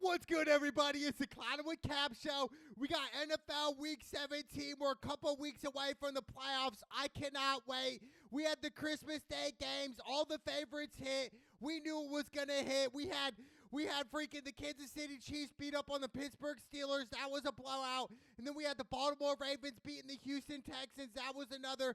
What's good, everybody? It's the Cloud with Cap Show. We got NFL Week 17. We're a couple weeks away from the playoffs. I cannot wait. We had the Christmas Day games. All the favorites hit. We knew it was going to hit. We had freaking the Kansas City Chiefs beat up on the Pittsburgh Steelers. That was a blowout. And then we had the Baltimore Ravens beating the Houston Texans. That was another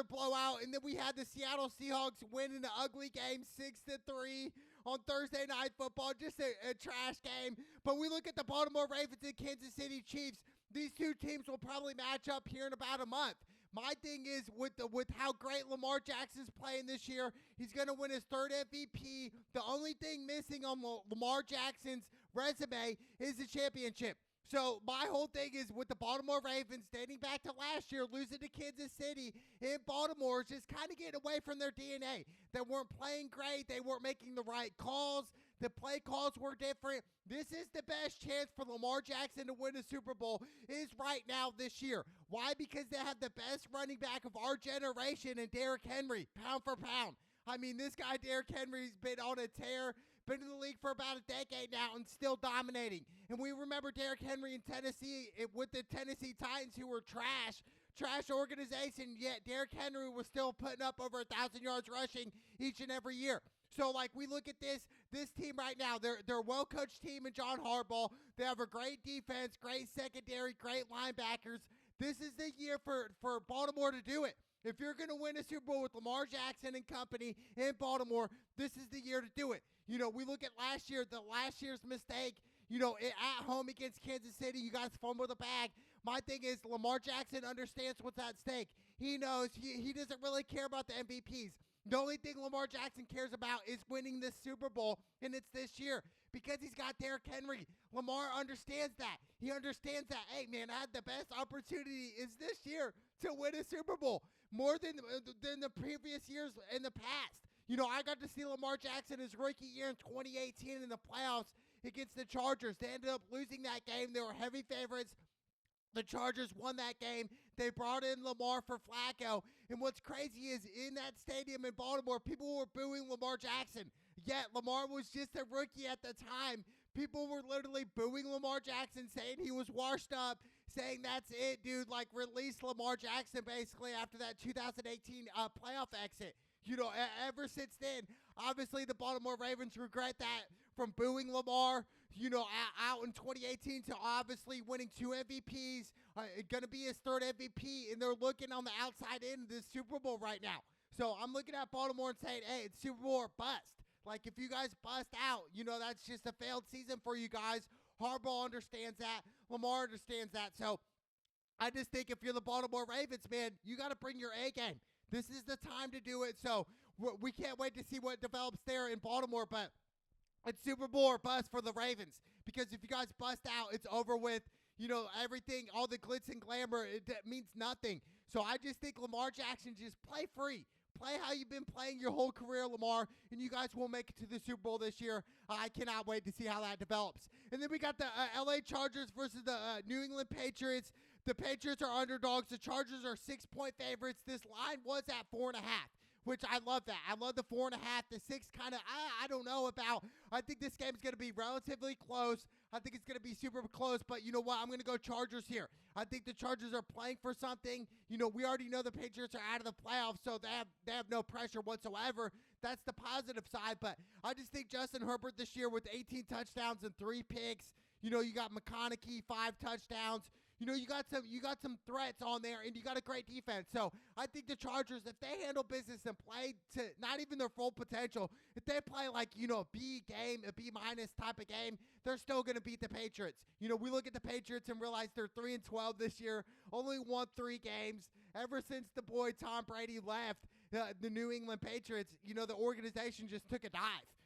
blowout. And then we had the Seattle Seahawks winning the ugly game 6-3 on Thursday Night Football. Just a trash game. But we look at the Baltimore Ravens and Kansas City Chiefs. These two teams will probably match up here in about a month. My thing is with how great Lamar Jackson's playing this year, he's going to win his third MVP. The only thing missing on Lamar Jackson's resume is the championship. So my whole thing is with the Baltimore Ravens, dating back to last year, losing to Kansas City in Baltimore, just kind of getting away from their DNA. They weren't playing great. They weren't making the right calls. The play calls were different. This is the best chance for Lamar Jackson to win a Super Bowl is right now this year. Why? Because they have the best running back of our generation in Derrick Henry, pound for pound. I mean, this guy, Derrick Henry's been on a tear, been in the league for about a decade now and still dominating. And we remember Derrick Henry in Tennessee with the Tennessee Titans, who were trash organization, yet Derrick Henry was still putting up over 1,000 yards rushing each and every year. So, like, we look at this team right now. They're a well-coached team in John Harbaugh. They have a great defense, great secondary, great linebackers. This is the year for Baltimore to do it. If you're going to win a Super Bowl with Lamar Jackson and company in Baltimore, this is the year to do it. You know, we look at last year's mistake, at home against Kansas City, you guys fumbled the bag. My thing is Lamar Jackson understands what's at stake. He knows he doesn't really care about the MVPs. The only thing Lamar Jackson cares about is winning this Super Bowl, and it's this year because he's got Derrick Henry. Lamar understands that. He understands that, hey, man, I had the best opportunity is this year to win a Super Bowl more than the previous years in the past. I got to see Lamar Jackson his rookie year in 2018 in the playoffs against the Chargers. They ended up losing that game. They were heavy favorites. The Chargers won that game. They brought in Lamar for Flacco. And what's crazy is in that stadium in Baltimore, people were booing Lamar Jackson. Yet Lamar was just a rookie at the time. People were literally booing Lamar Jackson, saying he was washed up, saying that's it, dude. Like, release Lamar Jackson basically after that 2018 playoff exit. Ever since then, obviously the Baltimore Ravens regret that from booing Lamar, out in 2018 to obviously winning 2 MVPs, going to be his third MVP, and they're looking on the outside end of this Super Bowl right now. So I'm looking at Baltimore and saying, hey, it's Super Bowl or bust. Like, if you guys bust out, that's just a failed season for you guys. Harbaugh understands that. Lamar understands that. So I just think if you're the Baltimore Ravens, man, you got to bring your A game. This is the time to do it, so we can't wait to see what develops there in Baltimore, but it's Super Bowl or bust for the Ravens, because if you guys bust out, it's over with, everything, all the glitz and glamour, it means nothing. So I just think Lamar Jackson, just play free. Play how you've been playing your whole career, Lamar, and you guys will make it to the Super Bowl this year. I cannot wait to see how that develops. And then we got the LA Chargers versus the New England Patriots. The Patriots are underdogs. The Chargers are 6-point favorites. This line was at 4.5, which I love that. I love the 4.5. The 6 kind of, I don't know about. I think this game is going to be relatively close. I think it's going to be super close, but you know what? I'm going to go Chargers here. I think the Chargers are playing for something. We already know the Patriots are out of the playoffs, so they have no pressure whatsoever. That's the positive side, but I just think Justin Herbert this year with 18 touchdowns and 3 picks. You got McConaughey, 5 touchdowns. You got some threats on there, and you got a great defense. So I think the Chargers, if they handle business and play to not even their full potential, if they play like, a B game, a B- type of game, they're still going to beat the Patriots. We look at the Patriots and realize they're 3-12 this year, only won 3 games. Ever since the boy Tom Brady left the New England Patriots, the organization just took a dive.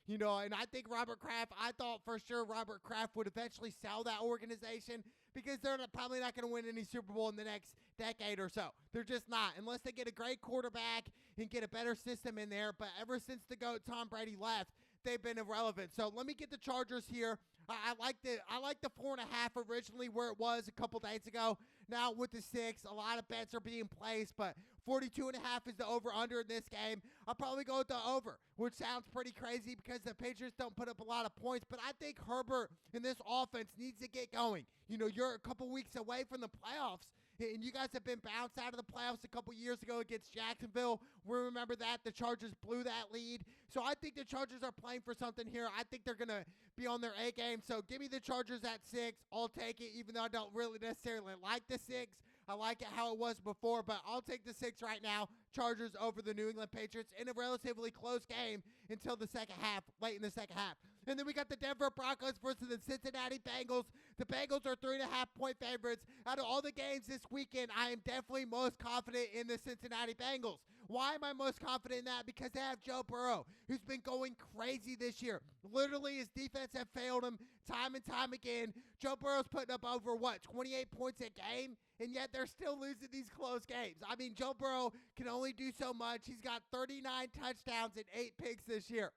And I think I thought for sure Robert Kraft would eventually sell that organization because they're probably not going to win any Super Bowl in the next decade or so. They're just not, unless they get a great quarterback and get a better system in there. But ever since the GOAT Tom Brady left, they've been irrelevant. So let me get the Chargers here. I like the 4.5 originally where it was a couple days ago. Now with the 6, a lot of bets are being placed, but 42.5 is the over-under in this game. I'll probably go with the over, which sounds pretty crazy because the Patriots don't put up a lot of points, but I think Herbert in this offense needs to get going. You know, you're a couple weeks away from the playoffs, and you guys have been bounced out of the playoffs a couple years ago against Jacksonville. We remember that. The Chargers blew that lead. So I think the Chargers are playing for something here. I think they're going to be on their A game. So give me the Chargers at 6. I'll take it, even though I don't really necessarily like the 6. I like it how it was before, but I'll take the 6 right now. Chargers over the New England Patriots in a relatively close game until the second half, late in the second half. And then we got the Denver Broncos versus the Cincinnati Bengals. The Bengals are 3.5-point favorites. Out of all the games this weekend, I am definitely most confident in the Cincinnati Bengals. Why am I most confident in that? Because they have Joe Burrow, who's been going crazy this year. Literally, his defense have failed him time and time again. Joe Burrow's putting up over, 28 points a game? And yet they're still losing these close games. I mean, Joe Burrow can only do so much. He's got 39 touchdowns and 8 picks this year.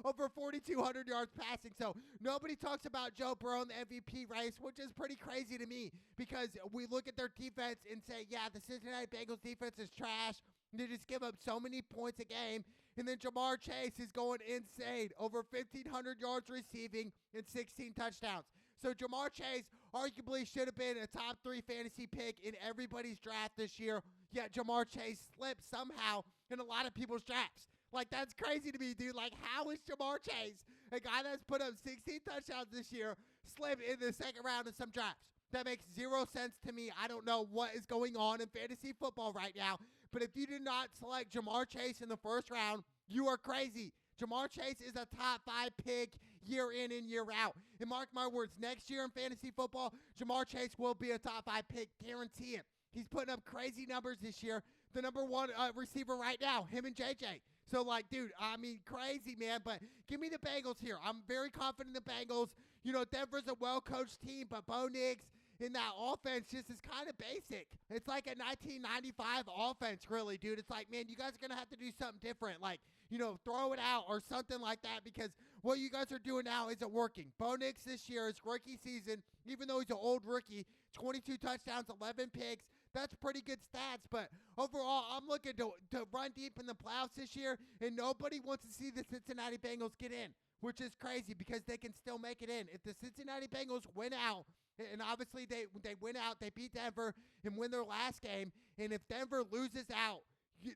Over 4,200 yards passing. So nobody talks about Joe Burrow in the MVP race, which is pretty crazy to me because we look at their defense and say, yeah, the Cincinnati Bengals defense is trash. They just give up so many points a game. And then Ja'Marr Chase is going insane. Over 1,500 yards receiving and 16 touchdowns. So Ja'Marr Chase arguably should have been a top 3 fantasy pick in everybody's draft this year. Yet Ja'Marr Chase slipped somehow in a lot of people's drafts. Like, that's crazy to me, dude. Like, how is Ja'Marr Chase, a guy that's put up 16 touchdowns this year, slipped in the second round of some drafts? That makes zero sense to me. I don't know what is going on in fantasy football right now. But if you did not select Ja'Marr Chase in the first round, you are crazy. Ja'Marr Chase is a top 5 pick year in and year out. And mark my words, next year in fantasy football, Ja'Marr Chase will be a top 5 pick, guarantee it. He's putting up crazy numbers this year. The number 1 receiver right now, him and JJ. So, like, dude, I mean, crazy, man. But give me the Bengals here. I'm very confident in the Bengals. You know, Denver's a well-coached team, but Bo Nix in that offense just is kind of basic. It's like a 1995 offense, really, dude. It's like, man, you guys are going to have to do something different. Like, you know, throw it out or something like that because what you guys are doing now isn't working. Bo Nix this year, his rookie season, even though he's an old rookie, 22 touchdowns, 11 picks. That's pretty good stats, but overall, I'm looking to run deep in the playoffs this year, and nobody wants to see the Cincinnati Bengals get in, which is crazy because they can still make it in. If the Cincinnati Bengals win out, and obviously they win out, they beat Denver and win their last game, and if Denver loses out,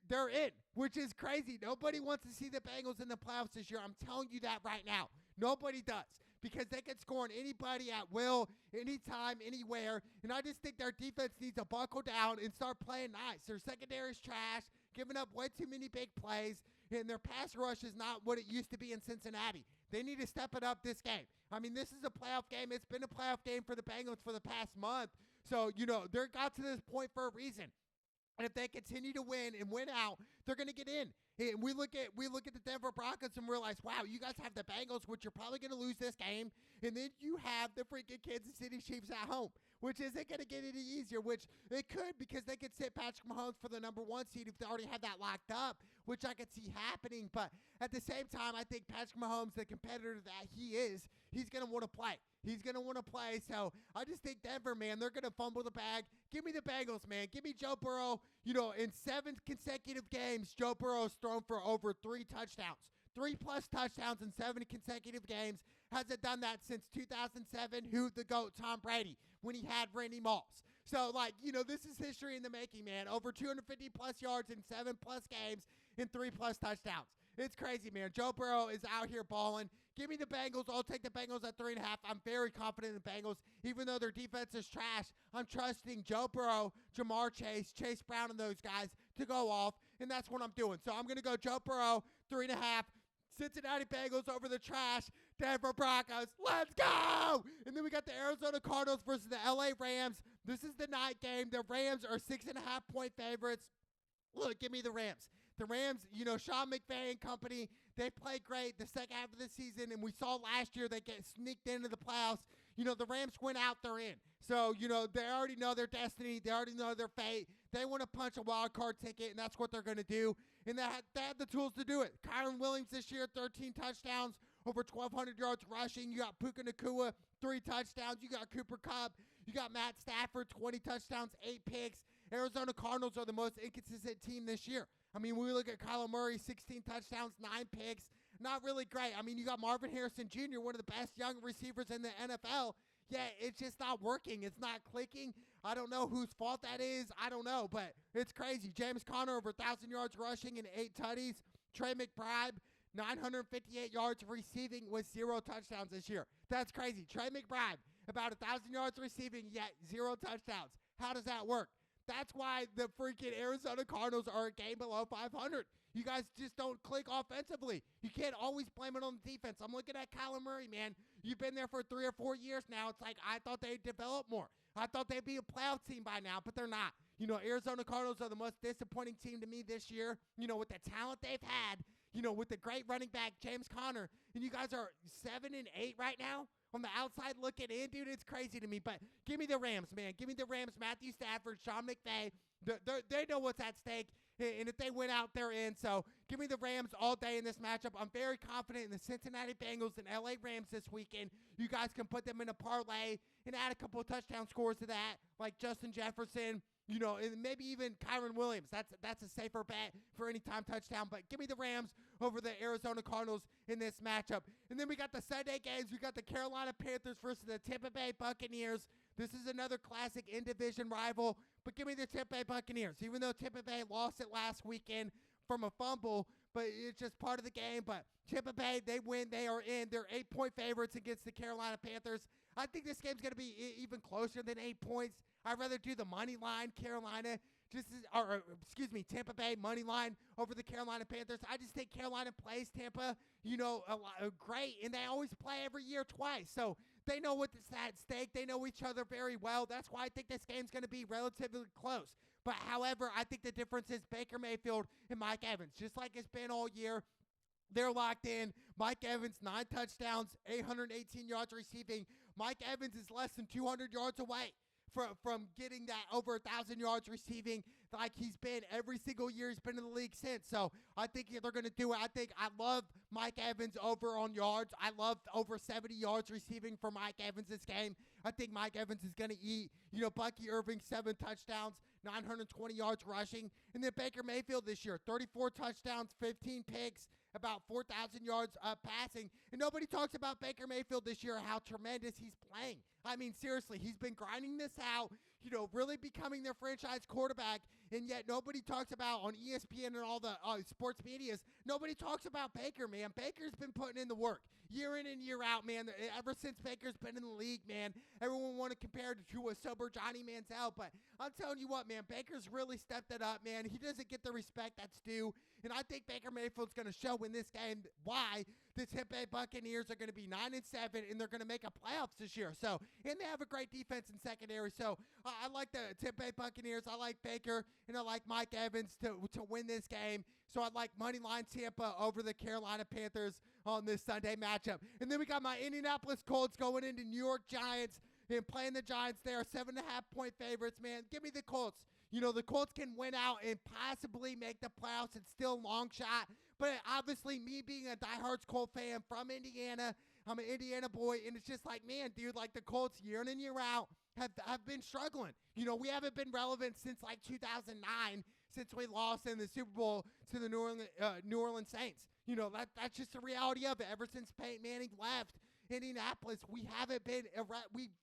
they're in, which is crazy. Nobody wants to see the Bengals in the playoffs this year. I'm telling you that right now. Nobody does. Because they can score on anybody at will, anytime, anywhere. And I just think their defense needs to buckle down and start playing nice. Their secondary is trash, giving up way too many big plays, and their pass rush is not what it used to be in Cincinnati. They need to step it up this game. I mean, this is a playoff game. It's been a playoff game for the Bengals for the past month. So, you know, they got to this point for a reason. And if they continue to win and win out, they're going to get in. And we look at the Denver Broncos and realize, wow, you guys have the Bengals, which you're probably going to lose this game. And then you have the freaking Kansas City Chiefs at home, which isn't going to get any easier, which it could because they could sit Patrick Mahomes for the number 1 seed if they already have that locked up, which I could see happening. But at the same time, I think Patrick Mahomes, the competitor that he is, he's going to want to play. He's going to want to play. So I just think Denver, man, they're going to fumble the bag. Give me the Bengals, man. Give me Joe Burrow. You know, in 7 consecutive games, Joe Burrow's thrown for over 3 touchdowns. 3+ touchdowns in 7 consecutive games. Hasn't done that since 2007. Who the GOAT? Tom Brady, when he had Randy Moss. So, like, you know, this is history in the making, man. Over 250+ yards in 7+ games and 3+ touchdowns. It's crazy, man. Joe Burrow is out here balling. Give me the Bengals. I'll take the Bengals at 3.5. I'm very confident in the Bengals. Even though their defense is trash, I'm trusting Joe Burrow, Ja'Marr Chase, Chase Brown, and those guys to go off, and that's what I'm doing. So I'm going to go Joe Burrow, 3.5. Cincinnati Bengals over the trash Denver Broncos. Let's go! And then we got the Arizona Cardinals versus the LA Rams. This is the night game. The Rams are 6.5-point favorites. Look, give me the Rams. The Rams, you know, Sean McVay and company, they played great the second half of the season, and we saw last year they get sneaked into the playoffs. You know, the Rams went out, they're in. So, you know, they already know their destiny. They already know their fate. They want to punch a wild card ticket, and that's what they're going to do. And they had the tools to do it. Kyron Williams this year, 13 touchdowns, over 1,200 yards rushing. You got Puka Nacua, 3 touchdowns. You got Cooper Kupp. You got Matt Stafford, 20 touchdowns, 8 picks. Arizona Cardinals are the most inconsistent team this year. I mean, when we look at Kyler Murray, 16 touchdowns, 9 picks. Not really great. I mean, you got Marvin Harrison Jr., one of the best young receivers in the NFL. Yeah, it's just not working. It's not clicking. I don't know whose fault that is. I don't know, but it's crazy. James Conner over 1,000 yards rushing and 8 tutties. Trey McBride, 958 yards receiving with 0 touchdowns this year. That's crazy. Trey McBride, about 1,000 yards receiving, yet 0 touchdowns. How does that work? That's why the freaking Arizona Cardinals are a game below 500. You guys just don't click offensively. You can't always blame it on the defense. I'm looking at Kyler Murray, man. You've been there for 3 or 4 years now. It's like I thought they'd develop more. I thought they'd be a playoff team by now, but they're not. You know, Arizona Cardinals are the most disappointing team to me this year. You know, with the talent they've had, you know, with the great running back, James Conner, and you guys are 7-8 right now. On the outside looking in, dude, it's crazy to me. But give me the Rams, man. Give me the Rams, Matthew Stafford, Sean McVay. They know what's at stake, and if they win out, they're in. So give me the Rams all day in this matchup. I'm very confident in the Cincinnati Bengals and LA Rams this weekend. You guys can put them in a parlay and add a couple of touchdown scores to that, like Justin Jefferson, you know, and maybe even Kyron Williams. That's a safer bet for any time touchdown. But give me the Rams over the Arizona Cardinals in this matchup. And then we got the Sunday games. We got the Carolina Panthers versus the Tampa Bay Buccaneers. This is another classic in-division rival. But give me the Tampa Bay Buccaneers. Even though Tampa Bay lost it last weekend from a fumble, but it's just part of the game. But Tampa Bay, they win. They are in. They're 8-point favorites against the Carolina Panthers. I think this game's going to be even closer than 8 points. I'd rather do the money line, Carolina, Tampa Bay money line over the Carolina Panthers. I just think Carolina plays Tampa, you know, great, and they always play every year twice. So they know what's at stake. They know each other very well. That's why I think this game's going to be relatively close. But however, I think the difference is Baker Mayfield and Mike Evans, just like it's been all year. They're locked in. Mike Evans, 9 touchdowns, 818 yards receiving. Mike Evans is less than 200 yards away from getting that over 1,000 yards receiving like he's been every single year he's been in the league since. So I think they're going to do it. I love Mike Evans over on yards. I love over 70 yards receiving for Mike Evans this game. I think Mike Evans is going to eat, you know, Bucky Irving, 7 touchdowns, 920 yards rushing. And then Baker Mayfield this year, 34 touchdowns, 15 picks, about 4,000 yards passing. And nobody talks about Baker Mayfield this year, how tremendous he's playing. I mean, seriously, he's been grinding this out, you know, really becoming their franchise quarterback. And yet nobody talks about on ESPN and all the sports medias, nobody talks about Baker, man. Baker's been putting in the work year in and year out, man. Ever since Baker's been in the league, man, everyone want to compare it to a sober Johnny Manziel. But I'm telling you what, man, Baker's really stepped it up, man. He doesn't get the respect that's due. And I think Baker Mayfield's going to show in this game why the Tampa Bay Buccaneers are going to be 9-7, and they're going to make a playoffs this year. So, and they have a great defense in secondary. So I like the Tampa Bay Buccaneers. I like Baker, and I like Mike Evans to win this game. So I'd like moneyline Tampa over the Carolina Panthers on this Sunday matchup. And then we got my Indianapolis Colts going into New York Giants and playing the Giants. They are 7.5-point favorites, man. Give me the Colts. You know, the Colts can win out and possibly make the playoffs. It's still a long shot. But obviously, me being a diehard Colts fan from Indiana, I'm an Indiana boy, and it's just like, man, dude, like the Colts year in and year out have been struggling. You know, we haven't been relevant since like 2009, since we lost in the Super Bowl to the New Orleans Saints. You know, that's just the reality of it. Ever since Peyton Manning left Indianapolis, we've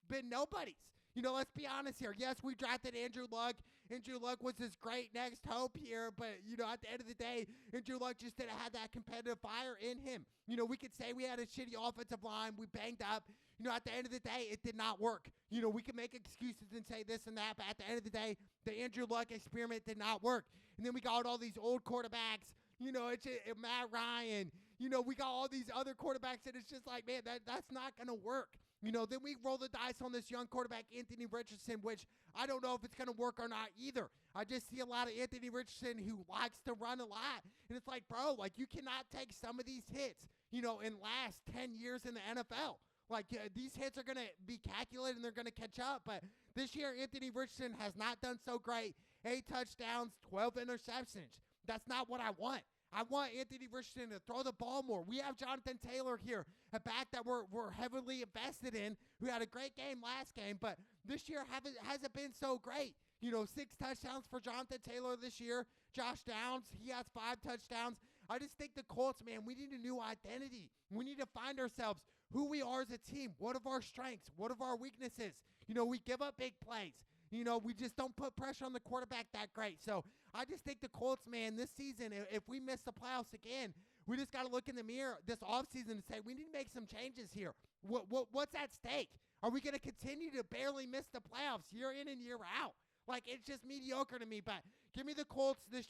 been nobodies. You know, let's be honest here. Yes, we drafted Andrew Luck. Andrew Luck was this great next hope here, but, you know, at the end of the day, Andrew Luck just didn't have that competitive fire in him. You know, we could say we had a shitty offensive line. We banged up. You know, at the end of the day, it did not work. You know, we can make excuses and say this and that, but at the end of the day, the Andrew Luck experiment did not work. And then we got all these old quarterbacks. You know, it's Matt Ryan. You know, we got all these other quarterbacks, and it's just like, man, that's not going to work. You know, then we roll the dice on this young quarterback, Anthony Richardson, which I don't know if it's going to work or not either. I just see a lot of Anthony Richardson who likes to run a lot. And it's like, bro, like you cannot take some of these hits, you know, and last 10 years in the NFL. Like these hits are going to be calculated and they're going to catch up. But this year, Anthony Richardson has not done so great. 8 touchdowns, 12 interceptions. That's not what I want. I want Anthony Richardson to throw the ball more. We have Jonathan Taylor here, a back that we're heavily invested in, who had a great game last game, but this year hasn't been so great. 6 touchdowns for Jonathan Taylor this year. Josh Downs, he has 5 touchdowns. I just think the Colts, man, we need a new identity. We need to find ourselves, who we are as a team. What are our strengths? What are our weaknesses? We give up big plays. We just don't put pressure on the quarterback that great. So I just think the Colts, man, this season, if we miss the playoffs again, we just got to look in the mirror this offseason and say, we need to make some changes here. What's at stake? Are we going to continue to barely miss the playoffs year in and year out? Like, it's just mediocre to me. But give me the Colts this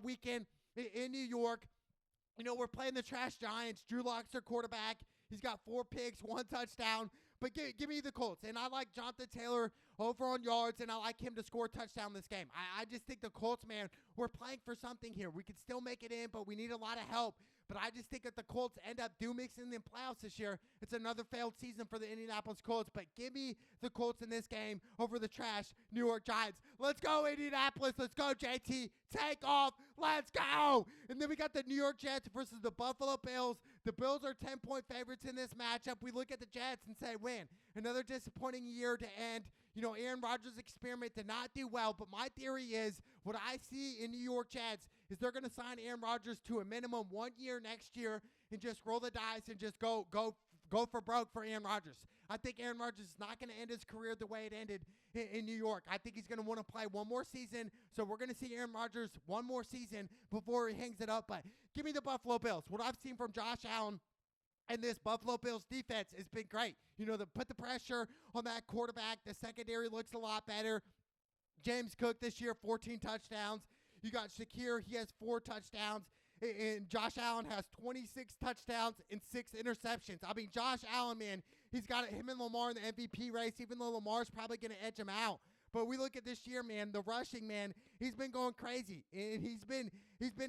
weekend in New York. We're playing the trash Giants. Drew Lock's their quarterback. He's got 4 picks, 1 touchdown. But give me the Colts. And I like Jonathan Taylor over on yards, and I like him to score a touchdown this game. I just think the Colts, man, we're playing for something here. We could still make it in, but we need a lot of help. But I just think that the Colts end up mixing in the playoffs this year. It's another failed season for the Indianapolis Colts. But give me the Colts in this game over the trash New York Giants. Let's go, Indianapolis. Let's go, JT. Take off. Let's go. And then we got the New York Jets versus the Buffalo Bills. The Bills are 10-point favorites in this matchup. We look at the Jets and say, win. Another disappointing year to end. Aaron Rodgers' experiment did not do well, but my theory is what I see in New York Jets is they're going to sign Aaron Rodgers to a minimum 1 year next year and just roll the dice and just go for broke for Aaron Rodgers. I think Aaron Rodgers is not going to end his career the way it ended in New York. I think he's going to want to play one more season, so we're going to see Aaron Rodgers one more season before he hangs it up. But give me the Buffalo Bills. What I've seen from Josh Allen and this Buffalo Bills defense has been great. They put the pressure on that quarterback. The secondary looks a lot better. James Cook this year, 14 touchdowns. You got Shakir, he has 4 touchdowns. And Josh Allen has 26 touchdowns and 6 interceptions. I mean, Josh Allen, man, he's got him and Lamar in the MVP race, even though Lamar's probably going to edge him out. But we look at this year, man, the rushing, man, he's been going crazy. And he's been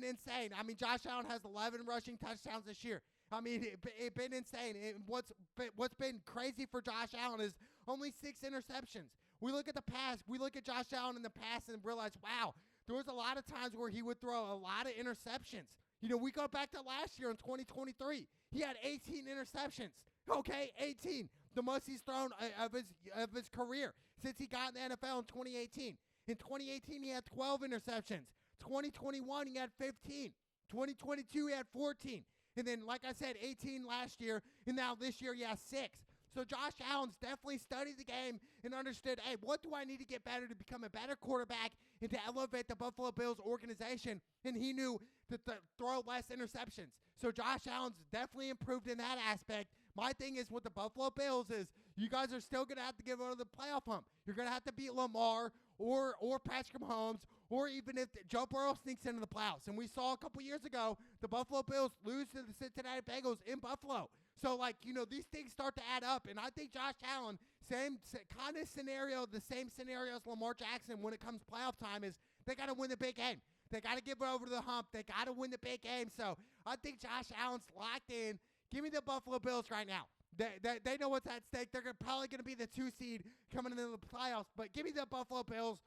insane. I mean, Josh Allen has 11 rushing touchdowns this year. I mean, it's been insane. What's been crazy for Josh Allen is only 6 interceptions. We look at the past. We look at Josh Allen in the past and realize, wow, there was a lot of times where he would throw a lot of interceptions. We go back to last year in 2023. He had 18 interceptions. Okay, 18. The most he's thrown of his career since he got in the NFL in 2018. In 2018, he had 12 interceptions. 2021, he had 15. 2022, he had 14. And then, like I said, 18 last year, and now this year he has 6. So Josh Allen's definitely studied the game and understood, hey, what do I need to get better to become a better quarterback and to elevate the Buffalo Bills organization? And he knew to throw less interceptions. So Josh Allen's definitely improved in that aspect. My thing is with the Buffalo Bills is you guys are still going to have to give over the playoff hump. You're going to have to beat Lamar or Patrick Mahomes, or even if Joe Burrow sneaks into the playoffs. And we saw a couple years ago the Buffalo Bills lose to the Cincinnati Bengals in Buffalo. So, these things start to add up. And I think Josh Allen, same kind of scenario, the same scenario as Lamar Jackson when it comes playoff time is they got to win the big game. They got to give it over to the hump. They got to win the big game. So, I think Josh Allen's locked in. Give me the Buffalo Bills right now. They know what's at stake. They're probably going to be the 2 seed coming into the playoffs. But give me the Buffalo Bills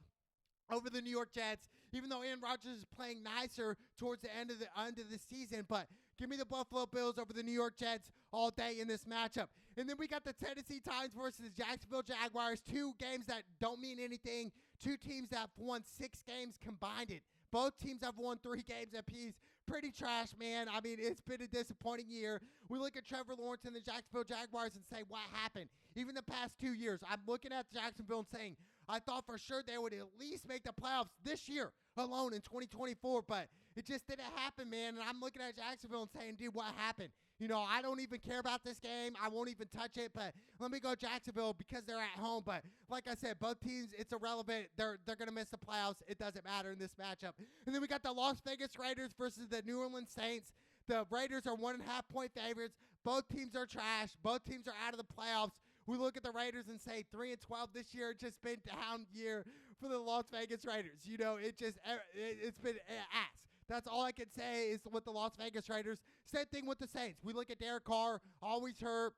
over the New York Jets, even though Aaron Rodgers is playing nicer towards the end of the season. But give me the Buffalo Bills over the New York Jets all day in this matchup. And then we got the Tennessee Titans versus the Jacksonville Jaguars, 2 games that don't mean anything, 2 teams that have won 6 games combined. Both teams have won 3 games apiece. Pretty trash, man. I mean, it's been a disappointing year. We look at Trevor Lawrence and the Jacksonville Jaguars and say, what happened? Even the past 2 years, I'm looking at Jacksonville and saying, I thought for sure they would at least make the playoffs this year alone in 2024, but it just didn't happen, man. And I'm looking at Jacksonville and saying, dude, what happened? I don't even care about this game. I won't even touch it, but let me go Jacksonville because they're at home. But like I said, both teams, it's irrelevant. They're going to miss the playoffs. It doesn't matter in this matchup. And then we got the Las Vegas Raiders versus the New Orleans Saints. The Raiders are 1.5-point favorites. Both teams are trash. Both teams are out of the playoffs. We look at the Raiders and say 3-12 this year. It's just been down year for the Las Vegas Raiders. It's been ass. That's all I can say is with the Las Vegas Raiders. Same thing with the Saints. We look at Derek Carr, always hurt.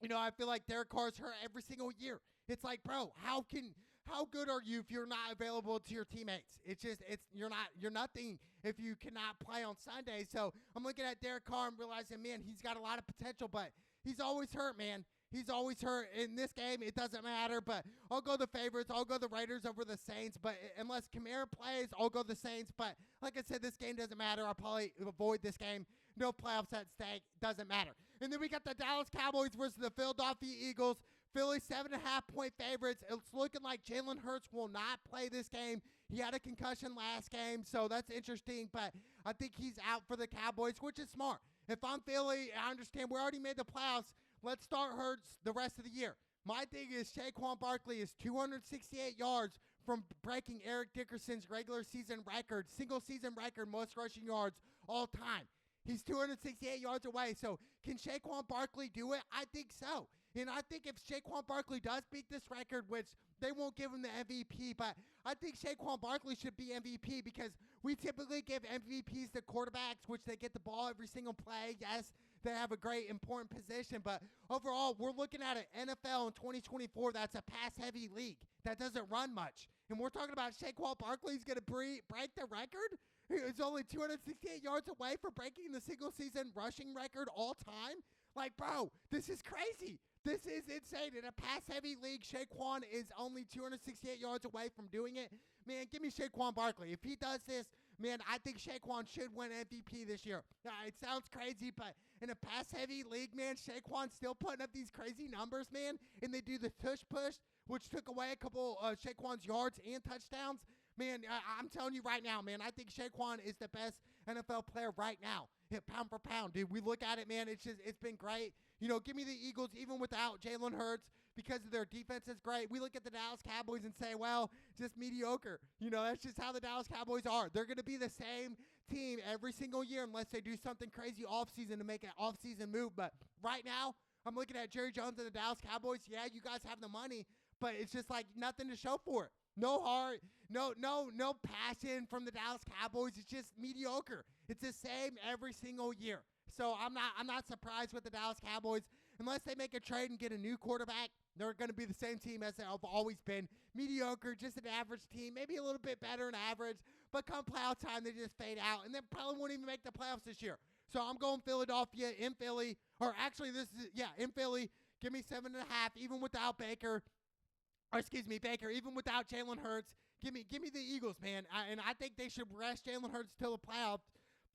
I feel like Derek Carr's hurt every single year. It's like, bro, how can how good are you if you're not available to your teammates? You're nothing if you cannot play on Sunday. So I'm looking at Derek Carr and realizing, man, he's got a lot of potential, but he's always hurt, man. He's always hurt. In this game, it doesn't matter, but I'll go the favorites. I'll go the Raiders over the Saints, but unless Kamara plays, I'll go the Saints. But like I said, this game doesn't matter. I'll probably avoid this game. No playoffs at stake. Doesn't matter. And then we got the Dallas Cowboys versus the Philadelphia Eagles. Philly 7.5-point favorites. It's looking like Jalen Hurts will not play this game. He had a concussion last game, so that's interesting, but I think he's out for the Cowboys, which is smart. If I'm Philly, I understand we already made the playoffs. Let's start Hurts the rest of the year. My thing is Saquon Barkley is 268 yards from breaking Eric Dickerson's regular season record, single season record, most rushing yards all time. He's 268 yards away, so can Saquon Barkley do it? I think so. And I think if Saquon Barkley does beat this record, which they won't give him the MVP, but I think Saquon Barkley should be MVP because we typically give MVPs to quarterbacks, which they get the ball every single play. Yes, they have a great, important position, but overall, we're looking at an NFL in 2024 that's a pass-heavy league that doesn't run much. And we're talking about Saquon Barkley's going to break the record? He's only 268 yards away from breaking the single-season rushing record all time? Like, bro, this is crazy. This is insane. In a pass-heavy league, Saquon is only 268 yards away from doing it. Man, give me Saquon Barkley. If he does this, man, I think Saquon should win MVP this year. It sounds crazy, but in a pass-heavy league, man, Saquon's still putting up these crazy numbers, man. And they do the tush-push, which took away a couple of Saquon's yards and touchdowns. Man, I'm telling you right now, man, I think Saquon is the best NFL player right now. Hit pound for pound, dude. We look at it, man. It's been great. You know, give me the Eagles even without Jalen Hurts because of their defense is great. We look at the Dallas Cowboys and say, well, just mediocre. You know, that's just how the Dallas Cowboys are. They're going to be the same team every single year unless they do something crazy offseason to make an offseason move. But right now, I'm looking at Jerry Jones and the Dallas Cowboys. Yeah, you guys have the money, but it's just like nothing to show for it. No heart, no passion from the Dallas Cowboys. It's just mediocre. It's the same every single year. So I'm not surprised with the Dallas Cowboys. Unless they make a trade and get a new quarterback, they're going to be the same team as they've always been. Mediocre, just an average team, maybe a little bit better than average, but come playoff time, they just fade out, and they probably won't even make the playoffs this year. So I'm going Philadelphia in Philly, or actually in Philly. Give me 7.5, even without Baker. Or excuse me, Baker, even without Jalen Hurts. Give me the Eagles, man. And I think they should rest Jalen Hurts till the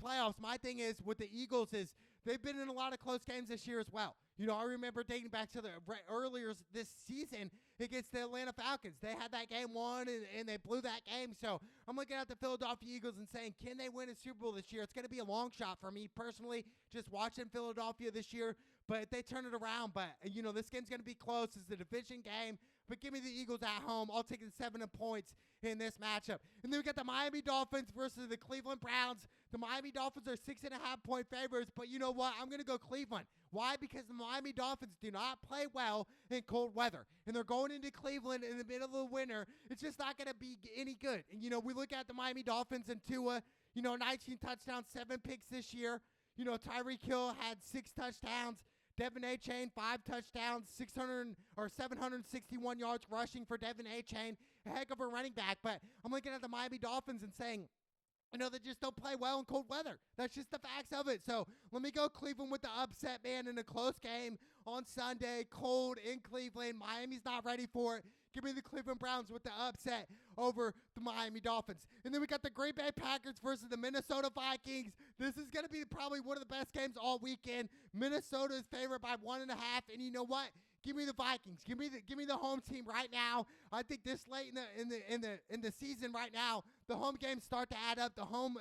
playoffs. My thing is with the Eagles is they've been in a lot of close games this year as well. You know, I remember dating back to the earlier this season against the Atlanta Falcons. They had that game won, and they blew that game. So I'm looking at the Philadelphia Eagles and saying, can they win a Super Bowl this year? It's going to be a long shot for me personally, just watching Philadelphia this year. But if they turn it around, but, you know, this game's going to be close. It's a division game. But give me the Eagles at home. I'll take the 7 points in this matchup. And then we got the Miami Dolphins versus the Cleveland Browns. The Miami Dolphins are 6.5-point favorites. But you know what? I'm going to go Cleveland. Why? Because the Miami Dolphins do not play well in cold weather. And they're going into Cleveland in the middle of the winter. It's just not going to be any good. And, you know, we look at the Miami Dolphins and Tua, 19 touchdowns, 7 picks this year. You know, Tyreek Hill had 6 touchdowns. Devin Achane, 5 touchdowns, 761 yards rushing for Devin Achane. A heck of a running back. But I'm looking at the Miami Dolphins and saying, they just don't play well in cold weather. That's just the facts of it. So let me go Cleveland with the upset, man, in a close game on Sunday. Cold in Cleveland. Miami's not ready for it. Give me the Cleveland Browns with the upset over the Miami Dolphins. And then we got the Green Bay Packers versus the Minnesota Vikings. This is going to be probably one of the best games all weekend. Minnesota is favored by 1.5. And you know what? Give me the Vikings. Give me the home team right now. I think this late in the season right now, the home games start to add up. The home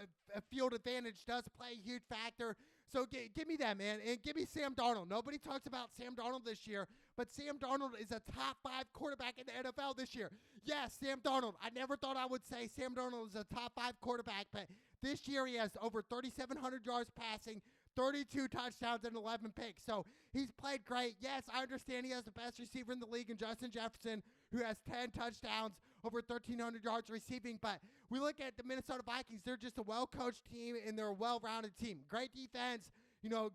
field advantage does play a huge factor. So give me that, man. And give me Sam Darnold. Nobody talks about Sam Darnold this year, but Sam Darnold is a top 5 quarterback in the NFL this year. Yes, Sam Darnold. I never thought I would say Sam Darnold is a top 5 quarterback, but this year he has over 3,700 yards passing, 32 touchdowns, and 11 picks. So he's played great. Yes, I understand he has the best receiver in the league in Justin Jefferson, who has 10 touchdowns, over 1,300 yards receiving. But we look at the Minnesota Vikings. They're just a well-coached team, and they're a well-rounded team. Great defense.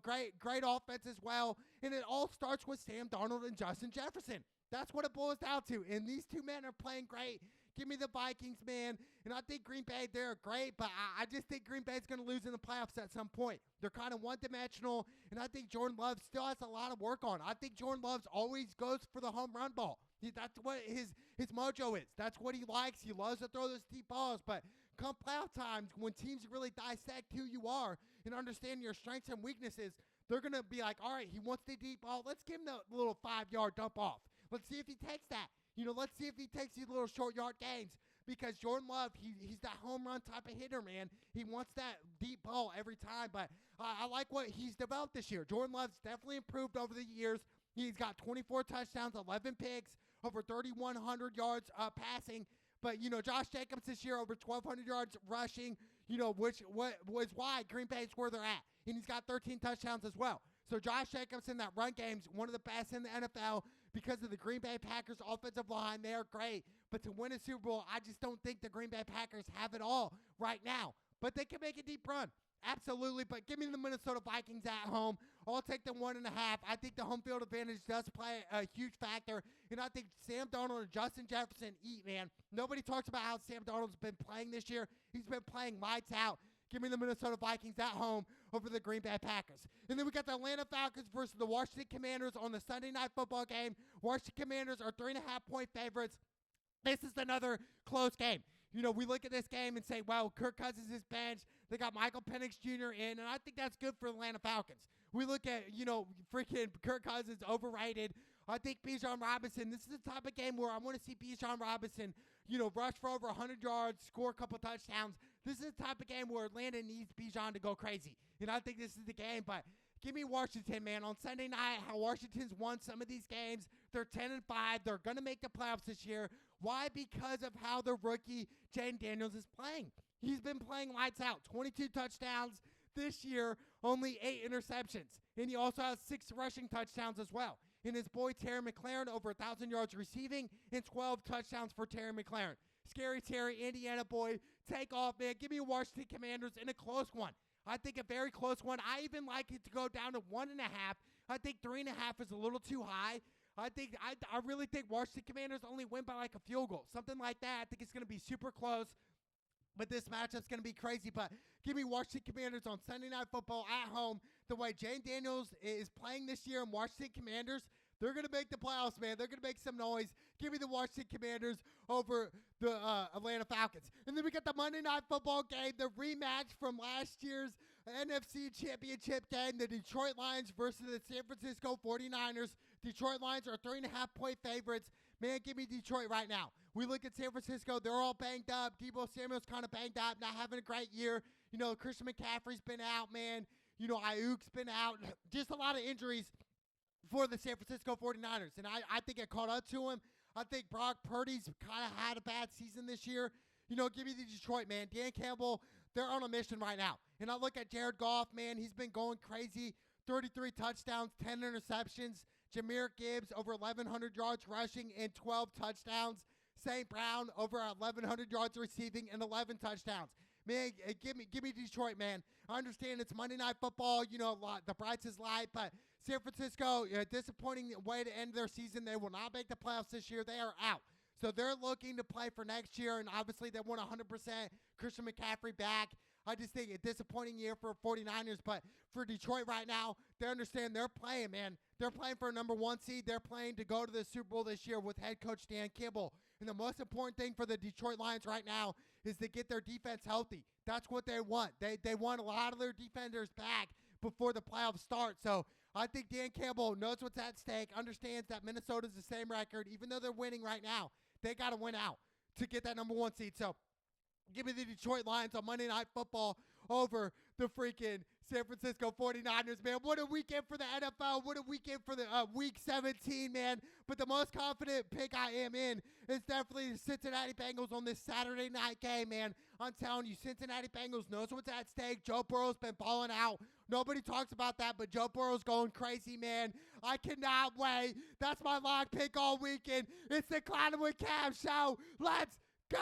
Great offense as well. And it all starts with Sam Darnold and Justin Jefferson. That's what it boils down to. And these two men are playing great. Give me the Vikings, man. And I think Green Bay, they're great, but I just think Green Bay's going to lose in the playoffs at some point. They're kind of one-dimensional, and I think Jordan Love still has a lot of work on. I think Jordan Love always goes for the home run ball. That's what his mojo is. That's what he likes. He loves to throw those deep balls, but come playoff times, when teams really dissect who you are and understand your strengths and weaknesses, they're going to be like, all right, he wants the deep ball. Let's give him the little 5-yard dump off. Let's see if he takes that. Let's see if he takes these little short yard gains, because Jordan Love, he's that home run type of hitter, man. He wants that deep ball every time, but I like what he's developed this year. Jordan Love's definitely improved over the years. He's got 24 touchdowns, 11 picks, over 3,100 yards passing. But, Josh Jacobs this year, over 1,200 yards rushing, which was why Green Bay's where they're at. And he's got 13 touchdowns as well. So Josh Jacobs in that run game's one of the best in the NFL because of the Green Bay Packers offensive line. They are great. But to win a Super Bowl, I just don't think the Green Bay Packers have it all right now. But they can make a deep run. Absolutely. But give me the Minnesota Vikings at home. I'll take the 1.5. I think the home field advantage does play a huge factor. And I think Sam Darnold and Justin Jefferson eat, man. Nobody talks about how Sam Darnold's been playing this year. He's been playing lights out. Give me the Minnesota Vikings at home over the Green Bay Packers. And then we got the Atlanta Falcons versus the Washington Commanders on the Sunday Night Football game. Washington Commanders are 3.5-point favorites. This is another close game. We look at this game and say, well, Kirk Cousins is benched. They got Michael Penix Jr. in, and I think that's good for the Atlanta Falcons. We look at, freaking Kirk Cousins overrated. I think Bijan Robinson, this is the type of game where I want to see Bijan Robinson, rush for over 100 yards, score a couple touchdowns. This is the type of game where Atlanta needs Bijan to go crazy. And I think this is the game, but give me Washington, man. On Sunday night, how Washington's won some of these games. They're 10-5. They're going to make the playoffs this year. Why? Because of how the rookie Jayden Daniels is playing. He's been playing lights out. 22 touchdowns this year, only 8 interceptions. And he also has 6 rushing touchdowns as well. And his boy Terry McLaurin, over 1,000 yards receiving and 12 touchdowns for Terry McLaurin. Scary Terry, Indiana boy, take off, man. Give me Washington Commanders in a close one. I think a very close one. I even like it to go down to 1.5. I think 3.5 is a little too high. I really think Washington Commanders only win by like a field goal, something like that. I think it's going to be super close. But this matchup's going to be crazy. But give me Washington Commanders on Sunday Night Football at home. The way Jayden Daniels is playing this year in Washington Commanders, they're going to make the playoffs, man. They're going to make some noise. Give me the Washington Commanders over the Atlanta Falcons. And then we got the Monday Night Football game, the rematch from last year's NFC Championship game, the Detroit Lions versus the San Francisco 49ers. Detroit Lions are 3.5-point favorites. Man, give me Detroit right now. We look at San Francisco. They're all banged up. Deebo Samuel's kind of banged up, not having a great year. Christian McCaffrey's been out, man. Ayuk's been out. Just a lot of injuries for the San Francisco 49ers. And I think it caught up to him. I think Brock Purdy's kind of had a bad season this year. Give me the Detroit, man. Dan Campbell, they're on a mission right now. And I look at Jared Goff, man. He's been going crazy. 33 touchdowns, 10 interceptions. Jahmyr Gibbs, over 1,100 yards rushing and 12 touchdowns. St. Brown, over 1,100 yards receiving and 11 touchdowns. Man, give me Detroit, man. I understand it's Monday Night Football, the brights is light, but San Francisco, disappointing way to end their season. They will not make the playoffs this year. They are out. So they're looking to play for next year, and obviously they want 100% Christian McCaffrey back. I just think a disappointing year for 49ers, but for Detroit right now, they understand they're playing, man. They're playing for a number 1 seed. They're playing to go to the Super Bowl this year with head coach Dan Campbell. And the most important thing for the Detroit Lions right now is to get their defense healthy. That's what they want. They want a lot of their defenders back before the playoffs start. So I think Dan Campbell knows what's at stake, understands that Minnesota's the same record. Even though they're winning right now, they got to win out to get that number 1 seed. So give me the Detroit Lions on Monday Night Football over the freaking San Francisco 49ers, man. What a weekend for the NFL. What a weekend for the Week 17, man. But the most confident pick I am in is definitely the Cincinnati Bengals on this Saturday night game, man. I'm telling you, Cincinnati Bengals knows what's at stake. Joe Burrow's been balling out. Nobody talks about that, but Joe Burrow's going crazy, man. I cannot wait. That's my lock pick all weekend. It's the Clouded with Cam show. Let's go!